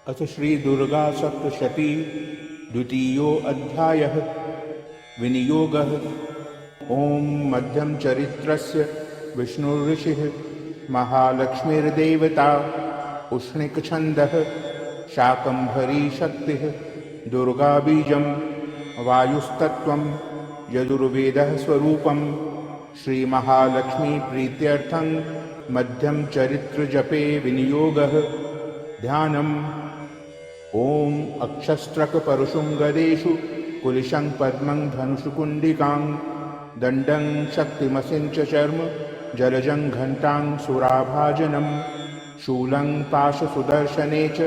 अथ श्री दुर्गा सप्तशती द्वितीयो अध्यायः विनियोगः। ओम मध्यम चरित्रस्य विष्णुर्षिः महालक्ष्मीर्देवता उष्णिक छन्दः शाकंभरी शक्तिः दुर्गा बीजं वायुस्तत्त्वं यजुर्वेदः स्वरूपं श्री महालक्ष्मी प्रीत्यर्थं मध्यम चरित्र जपे विनियोगः। ध्यानम्। ओम अक्षस्त्रक परुषुं गदेषु कुलिशं पद्मं धनुषुकुण्डिकां दण्डं शक्तिमसिं च चर्म जलजं घण्टां सुराभाजनं शूलं पाशसुदर्शने च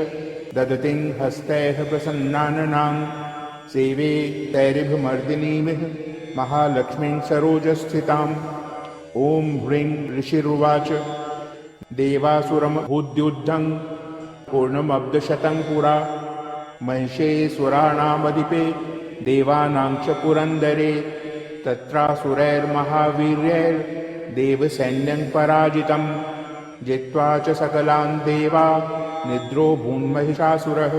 ददतिं हस्तैः प्रसन्नाननां सेवे तैरिभमर्दिनीमिह महालक्ष्मीं सरोजस्थिताम्। ओम ह्रीं ऋषिरुवाच देवासुरमभूद्युद्धं पूर्णमब्दशतं पुरा महिषे सुराणामधिपे देवानां च पुरन्दरे तत्रासुरैर्महावीर्यैर्देवसैन्यं पराजितं जित्वा च सकलान् देवा निद्रो भून्महिषासुरः।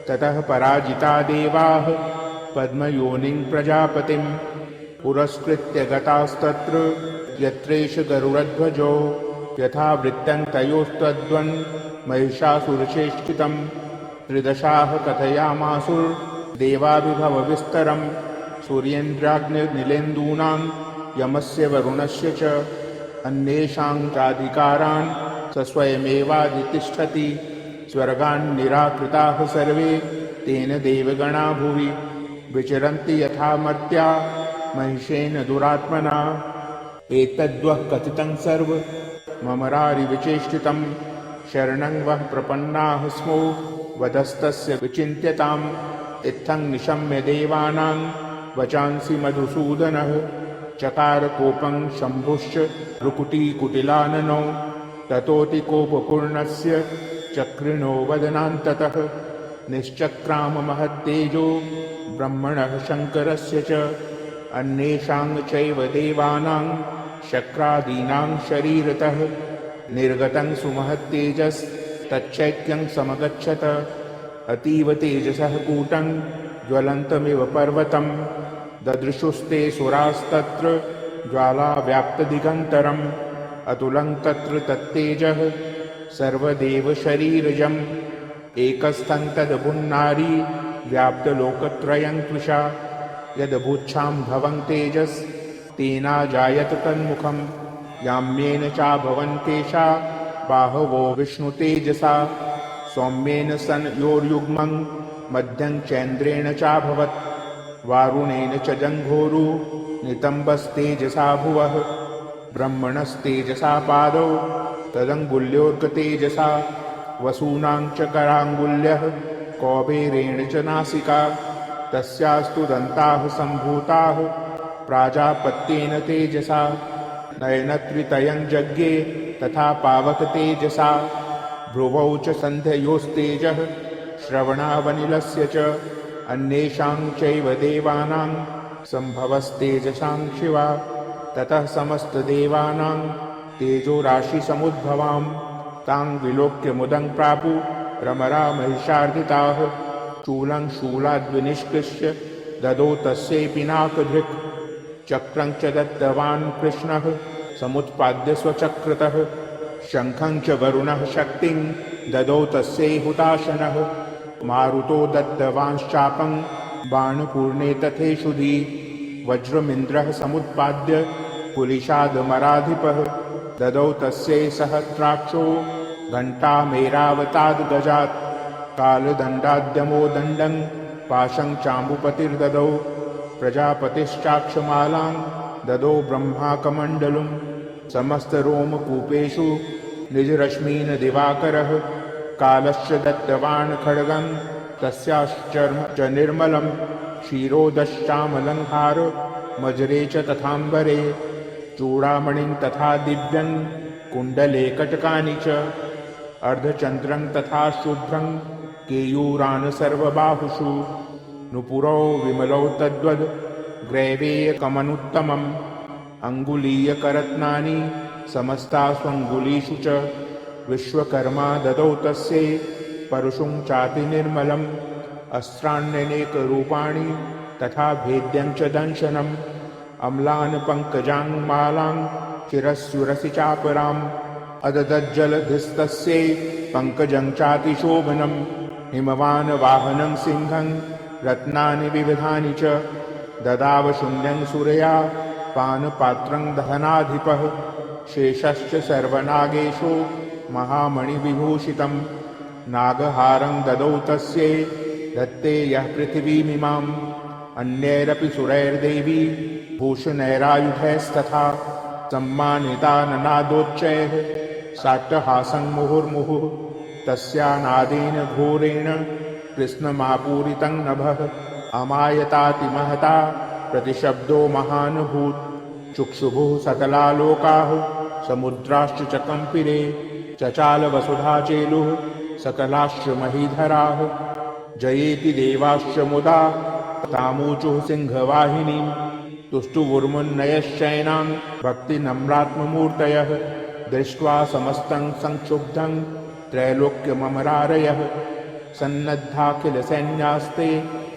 ततः पराजिता देवाः पद्मयोनिं प्रजापतिं पुरस्कृत्य गतास्तत्र यत्रेष गरुडध्वजो यथा वृत्तं तयोस्तद्वन् महिषासुरचेष्टितं त्रिदशाः कथयामासुर्देवाभिभवविस्तरं सूर्येन्द्राग्निर्निलेन्दूनां यमस्य वरुणस्य च अन्येषां चाधिकारान् स स्वयमेवाधितिष्ठति। स्वर्गान् निराकृताः सर्वे तेन देवगणा भुवि विचरन्ति यथा मर्त्या महिषेन दुरात्मना। एतद्वः कथितं सर्व ममरारिविचेष्टितं शरणं वः प्रपन्नाः स्मो वधस्तस्य विचिन्त्यताम्। इत्थं निशम्य देवानां वचांसि मधुसूदनः चकार कोपं शम्भुश्च भ्रुकुटीकुटिलाननौ ततोऽति कोपपूर्णस्य चक्रिणो वदनान्ततः निश्चक्राम महत्तेजो ब्रह्मणः शङ्करस्य च अन्येषां चैव देवानां शक्रादीनां शरीरतः निर्गतं सुमहत्तेजस्तच्चैत्यं समगच्छत। अतीव तेजसः कूटं ज्वलन्तमिव पर्वतं ददृशुस्ते सुरास्तत्र ज्वालाव्याप्तदिगन्तरम् अतुलं तत्र तत्तेजः सर्वदेवशरीरजम् एकस्थं तदभुन्नारी व्याप्तलोकत्रयं त्विषा यदभूच्छां भवं तेजस्तेनाजायत तन्मुखं याम्येन चाभवन्तेषा बाहवो विष्णुतेजसा सौम्येन सनयोर्युग्मं मध्यं चैन्द्रेण चाभवत् वारुणेन च जङ्घोरु नितम्बस्तेजसा भुवः ब्रह्मणस्तेजसा पादौ तदङ्गुल्योर्कतेजसा वसूनां च कराङ्गुल्यः कौबेरेण च नासिका तस्यास्तु दन्ताः सम्भूताः प्राजापत्येन तेजसा नयनत्रितयं जज्ञे तथा पावक तेजसा भ्रुवौ च सन्ध्ययोस्तेजः श्रवणावनिलस्य च अन्येषां चैव देवानां सम्भवस्तेजसां शिवा। ततः समस्तदेवानां तेजोराशिसमुद्भवां तां विलोक्य मुदं प्रापु रमरा महिषार्दिताः शूलं शूलाद्विनिष्कृष्य ददौ तस्यै पिनाकधृक् चक्रं च दत्तवान् कृष्णः समुत्पाद्य स्वचक्रतः शङ्खं च वरुणः शक्तिं ददौ तस्यै हुताशनः मारुतो दत्तवांश्चापं बाणपूर्णे तथेषुधि वज्रमिन्द्रः समुत्पाद्य कुलिशादमराधिपः ददौ तस्यै सहस्राक्षो घण्टामेरावताद्गजात् कालदण्डाद्यमो दण्डं पाशं चाम्बुपतिर्ददौ प्रजापतिश्चाक्षमालां ददौ ब्रह्माकमण्डलुं समस्तरोमकूपेषु निजरश्मीन् दिवाकरः कालश्च दत्तवान् खड्गं तस्याश्चर्म च निर्मलं क्षीरोदश्चामलङ्कार मजरे च तथाम्बरे चूडामणिं तथा दिव्यं कुण्डले कटकानि च अर्धचन्द्रं तथा शुभ्रं केयूरान् सर्वबाहुषु नुपुरौ विमलौ तद्वद् ग्रैवेयकमनुत्तमम् अंगुलीयकरत्नानि समस्तास्वंगुलीषु च विश्वकर्मा ददौ तस्यै परुषुं चाति निर्मलम् अस्त्राण्यनेकरूपाणि तथा भेद्यं च दंशनम् अम्लान् पङ्कजां मालां शिरस्युरसि चापराम् अददज्जलधिस्तस्यै पङ्कजं चातिशोभनम् हिमवान् वाहनं सिंहं रत्नानि विविधानि च ददाव शून्यं सूरया पानपात्रं दहनाधिपः शेषश्च सर्वनागेषु महामणिविभूषितं नागहारं ददौ तस्यै दत्ते यः पृथिवीमिमाम् अन्यैरपि सुरैर्देवी भूषणैरायुधैस्तथा सम्मानिता ननादोच्चैः साट्टहासं मुहुर्मुहुः तस्यानादेन घोरेण कृष्णमापूरितं नभः अमायतातिमहता प्रतिशब्दो महानुभूत् चुक्षुभुः सकलालोकाः समुद्राश्च च कम्पिरे चचाल वसुधा चेलुः सकलाश्च महीधराः जयेति देवाश्च मुदा तामूचुः सिंहवाहिनीं तुष्टुवुर्मुन्नयश्चैनां भक्तिनम्रात्ममूर्तयः दृष्ट्वा समस्तं संक्षुब्धं त्रैलोक्यममरारयः सन्नद्धाखिलसैन्यास्ते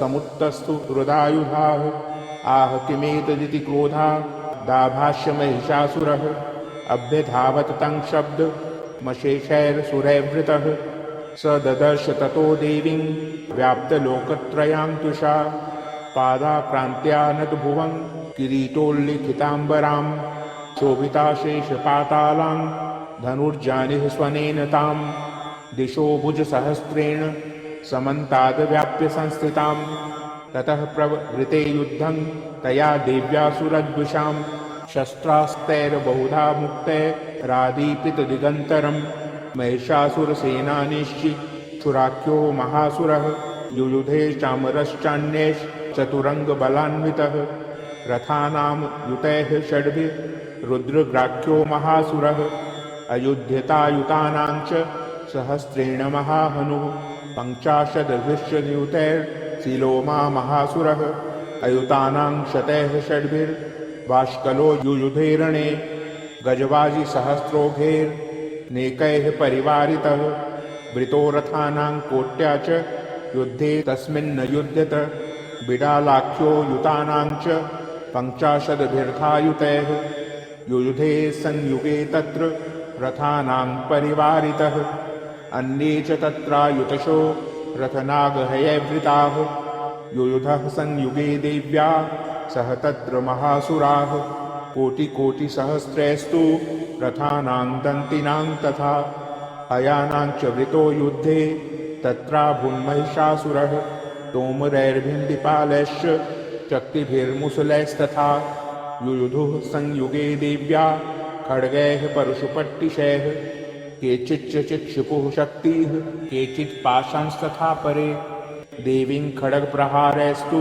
समुत्तस्तु हृदायुधाः आह किमेतदिति क्रोधा दाभाष्यमहिषासुरः अभ्यधावत तं शब्दमशेषैर्सुरैर्वृतः स ददर्श ततो देवीं व्याप्तलोकत्रयाङ्कुशा पादाक्रान्त्यानतभुवं किरीटोल्लिखिताम्बरां शोभिताशेषपातालां धनुर्जानिः स्वनेन तां दिशो भुजसहस्रेण समन्ताद्व्याप्य संस्थितां ततः प्रवृते युद्धं तया देव्यासुरद्विषां शस्त्रास्तैर्बहुधा मुक्तैरादीपितदिगन्तरं महिषासुरसेनानीश्चिक्षुराख्यो महासुरः युयुधे चामरश्चान्यैश्चतुरङ्गबलान्वितः रथानां युतैः षड्भिः रुद्रग्राख्यो महासुरः अयुध्यतायुतानां च सहस्रेण महाहनुः पञ्चाशद्भिश्चयुतैर्शिलोमा महासुरः अयुतानां शतैः षड्भिर्बाष्कलो युयुधे रणे गजवाजिसहस्रोघैर्नेकैः परिवारितः वृतो रथानां कोट्या च युद्धे तस्मिन्न युध्यत बिडालाख्यो युतानां च पञ्चाशद्भिर्धायुतैः युयुधे संयुगे तत्र रथानां परिवारितः अन्ये च तत्रायुतशो रथनागहयैर्वृताः युयुधः संयुगे देव्या सह तत्र महासुराः कोटिकोटिसहस्रैस्तु रथानां दन्तिनां तथा हयानां च वृतो युद्धे तत्राभून्महिषासुरः तोमरैर्भिन्दिपालैश्च शक्तिभिर्मुसलैस्तथा युयुधुः संयुगे देव्या खड्गैः परशुपट्टिशैः केचिच्च चिक्षुपुः शक्तिः केचित् पाशांस्तथा परे देवीं खड्गप्रहारैस्तु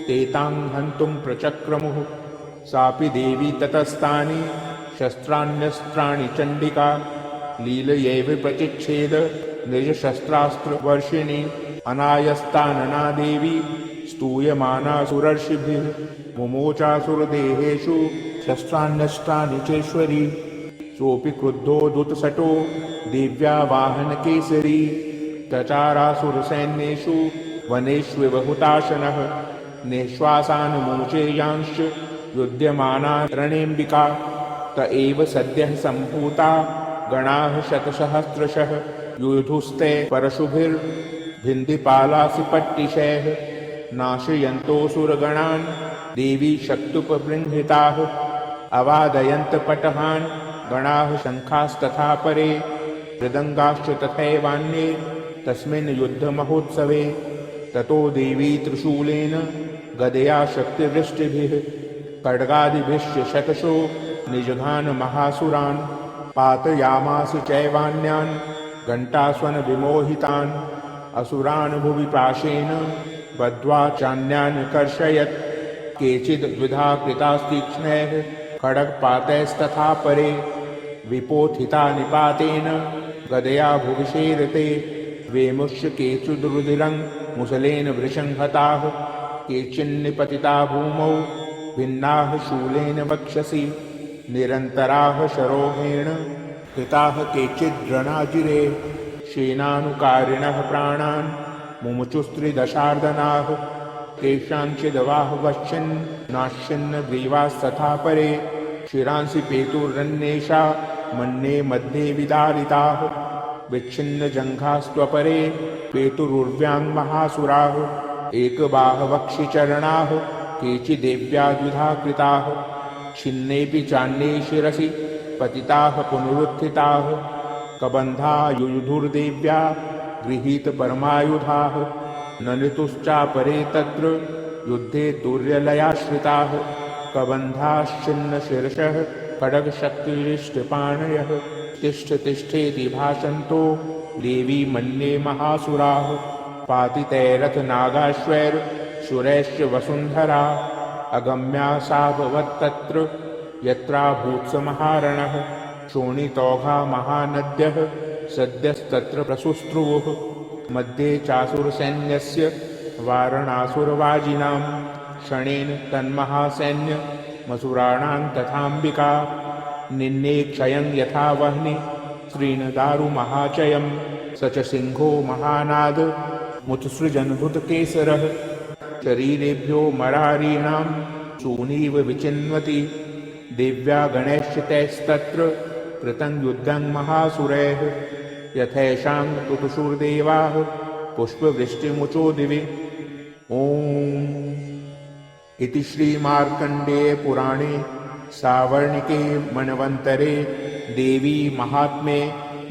तेतां हन्तुं प्रचक्रमुः सापि देवी ततस्तानि शस्त्राण्यस्त्राणि चण्डिका लीलयैव प्रचिच्छेद निजशस्त्रास्त्रवर्षिणी अनायस्तानना देवी स्तूयमाना सुरर्षिभिः मुमोचासुरदेहेषु शस्त्राण्यस्त्राणि चेश्वरी सोऽपि क्रुद्धो दुतसटो देव्या वाहनकेसरी चचारासुरसैन्येषु वनेष्विव हुताशनः निःश्वासान्मोचेयांश्च युध्यमाना रणेऽम्बिका त एव सद्यः सम्भूता गणाः शतसहस्रशः युयुधुस्ते परशुभिर्भिन्दिपालासिपट्टिशैः नाशयन्तोऽसुरगणान् देवी शक्तुपबृंहिताः अवादयन्तपटहान् गणाः शङ्खास्तथा परे मृदङ्गाश्च तथैवान्ये तस्मिन् युद्धमहोत्सवे ततो देवी त्रिशूलेन गदया शक्तिवृष्टिभिः खड्गादिभिश्च शतशो निजघान् महासुरान् पातयामास चैवान्यान् घण्टास्वनविमोहितान् असुरान् भुवि पाशेन बद्ध्वा चान्यान् कर्षयत् केचिद् द्विधा कृतास्तीक्ष्णैः खड्गपातैस्तथा परे विपोथिता निपातेन गदया भुविशेरते वेमुष्य केचिद्रुधिरं मुसलेन वृषं हताः केचिन्निपतिता भूमौ भिन्नाः शूलेन वक्षसि निरन्तराः शरोहेण कृताः केचिद्रणाजिरे सेनानुकारिणः प्राणान् मुमुचुस्त्रिदशार्दनाः केषाञ्चिदवाह वश्यन् नाश्यन्न ग्रीवास्तथा परे शिरांसि पेतुरन्येषा मन्ये मध्ये विदारिताः विच्छिन्नजङ्घास्त्वपरे पेतुरुर्व्यां महासुराः एकबाहवक्षिचरणाः केचिदेव्या द्विधा कृताः छिन्नेऽपि चान्ये शिरसि पतिताः पुनरुत्थिताः कबन्धा युयुधुर्देव्या गृहीतपरमायुधाः नलितुश्चापरे तत्र युद्धे तुर्यलयाश्रिताः कबन्धाश्चिन्नशिरसः खड्गशक्तिरिष्टपाणयः तिष्ठ तिष्ठेति भाषन्तो देवी मन्ये महासुराः पातितैरथनागाश्वैर्शुरैश्च वसुन्धरा अगम्या साभवत्तत्र यत्राभूत्स महारणः शोणितौघा महानद्यः सद्यस्तत्र प्रसुस्त्रुवुः मध्ये चासुरसैन्यस्य वारणासुरवाजिनां क्षणेन तन्महासैन्यमसुराणां तथाम्बिका निन्ने क्षयं यथा वह्नि श्रीणदारुमहाचयं स च सिंहो महानाद मुत्सृजन्भुतकेसरः शरीरेभ्यो मरारीणां सूनीव विचिन्वति देव्या गणैश्चितैस्तत्र कृतं युद्धं महासुरैः यथैषां तुतुषुर्देवाः पुष्पवृष्टिमुचो दिवि ॐ इति श्रीमार्कण्डेय पुराणे सावर्णिके मन्वन्तरे देवी महात्म्ये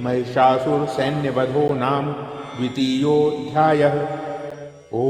महिषासुरसैन्यवधो नाम द्वितीयोऽध्यायः। ॐ